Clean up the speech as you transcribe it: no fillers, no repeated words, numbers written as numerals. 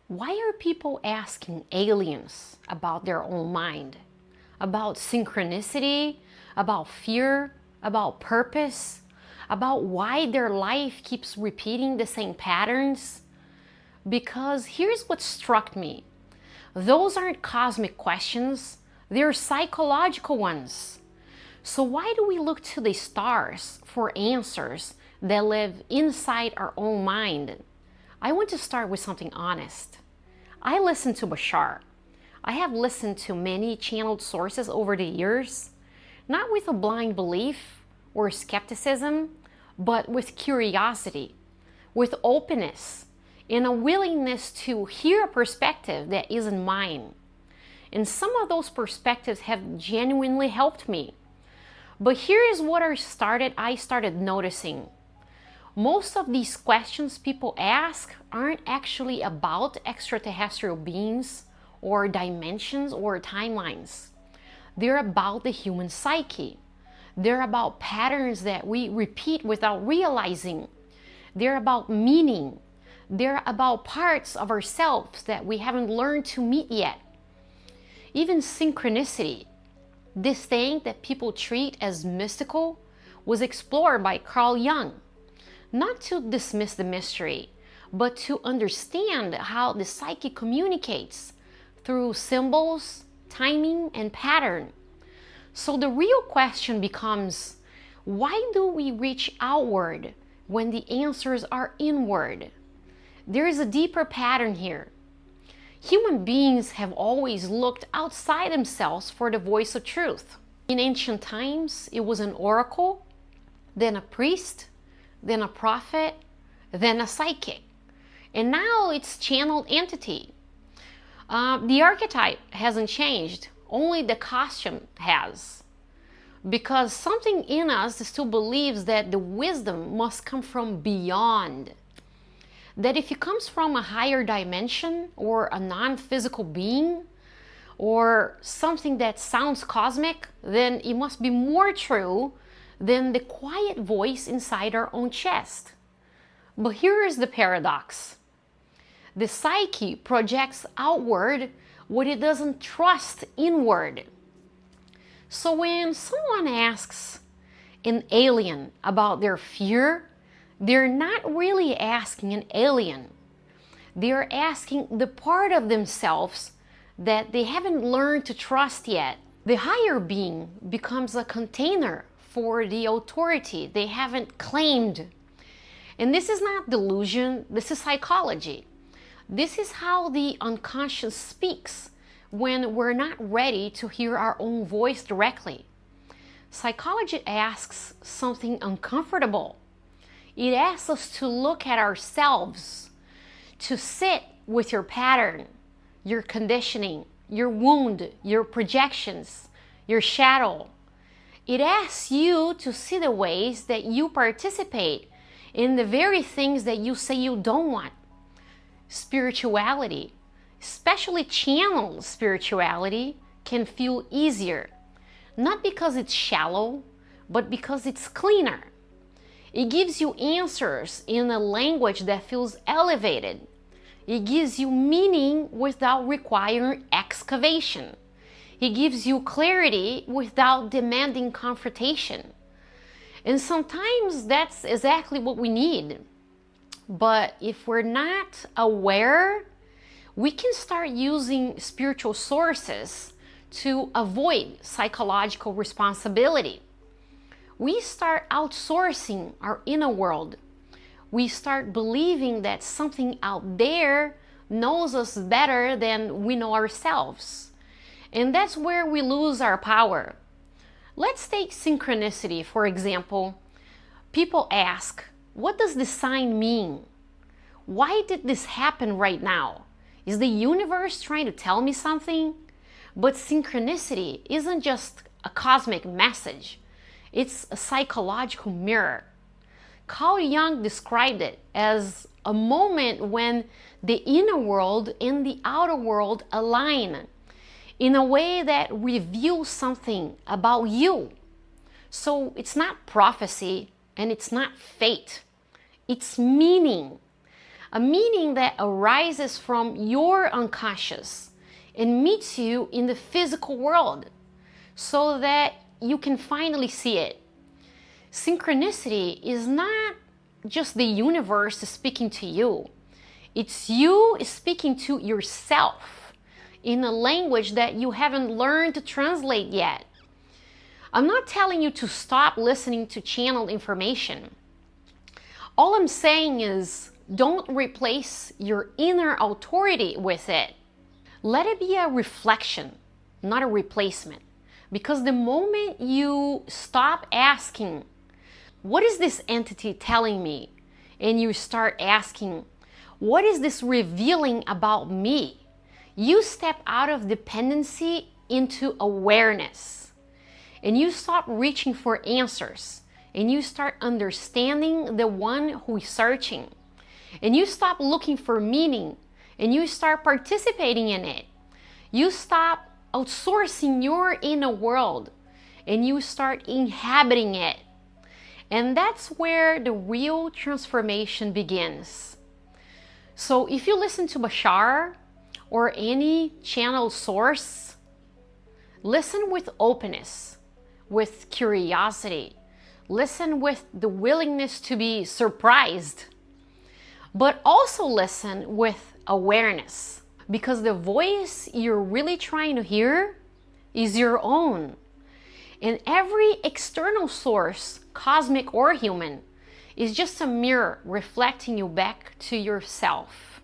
Why are people asking aliens about their own mind? About synchronicity, about fear, about purpose, about why their life keeps repeating the same patterns? Because here's what struck me. Those aren't cosmic questions, they're psychological ones. So why do we look to the stars for answers that live inside our own mind? I want to start with something honest. I listen to Bashar. I have listened to many channeled sources over the years, not with a blind belief or skepticism, but with curiosity, with openness, and a willingness to hear a perspective that isn't mine. And some of those perspectives have genuinely helped me. But here is what I started noticing. Most of these questions people ask aren't actually about extraterrestrial beings or dimensions or timelines. They're about the human psyche. They're about patterns that we repeat without realizing. They're about meaning. They're about parts of ourselves that we haven't learned to meet yet. Even synchronicity, this thing that people treat as mystical, was explored by Carl Jung. Not to dismiss the mystery, but to understand how the psyche communicates through symbols, timing, and pattern. So the real question becomes, why do we reach outward when the answers are inward? There is a deeper pattern here. Human beings have always looked outside themselves for the voice of truth. In ancient times, it was an oracle, then a priest, then a prophet, then a psychic. And now it's channeled entity. The archetype hasn't changed, only the costume has. Because something in us still believes that the wisdom must come from beyond. That if it comes from a higher dimension or a non-physical being or something that sounds cosmic, then it must be more true than the quiet voice inside our own chest. But here is the paradox. The psyche projects outward what it doesn't trust inward. So when someone asks an alien about their fear, they're not really asking an alien. They're asking the part of themselves that they haven't learned to trust yet. The higher being becomes a container for the authority they haven't claimed. And this is not delusion, this is psychology. This is how the unconscious speaks when we're not ready to hear our own voice directly. Psychology asks something uncomfortable. It asks us to look at ourselves, to sit with your pattern, your conditioning, your wound, your projections, your shadow. It asks you to see the ways that you participate in the very things that you say you don't want. Spirituality, especially channeled spirituality, can feel easier. Not because it's shallow, but because it's cleaner. It gives you answers in a language that feels elevated. It gives you meaning without requiring excavation. It gives you clarity without demanding confrontation. And sometimes that's exactly what we need. But if we're not aware, we can start using spiritual sources to avoid psychological responsibility. We start outsourcing our inner world. We start believing that something out there knows us better than we know ourselves. And that's where we lose our power. Let's take synchronicity, for example. People ask, what does this sign mean? Why did this happen right now? Is the universe trying to tell me something? But synchronicity isn't just a cosmic message. It's a psychological mirror. Carl Jung described it as a moment when the inner world and the outer world align in a way that reveals something about you. So it's not prophecy and it's not fate. It's meaning. a meaning that arises from your unconscious and meets you in the physical world so that you can finally see it. Synchronicity is not just the universe speaking to you. It's you speaking to yourself in a language that you haven't learned to translate yet. I'm not telling you to stop listening to channeled information. All I'm saying is don't replace your inner authority with it. Let it be a reflection, not a replacement. Because the moment you stop asking, what is this entity telling me? And you start asking, what is this revealing about me? You step out of dependency into awareness. And you stop reaching for answers. And you start understanding the one who is searching. And you stop looking for meaning. And you start participating in it. You stop outsourcing your inner world. And you start inhabiting it. And that's where the real transformation begins. So if you listen to Bashar or any channel source, listen with openness, with curiosity. Listen with the willingness to be surprised. But also listen with awareness. Because the voice you're really trying to hear is your own. And every external source, cosmic or human, is just a mirror reflecting you back to yourself.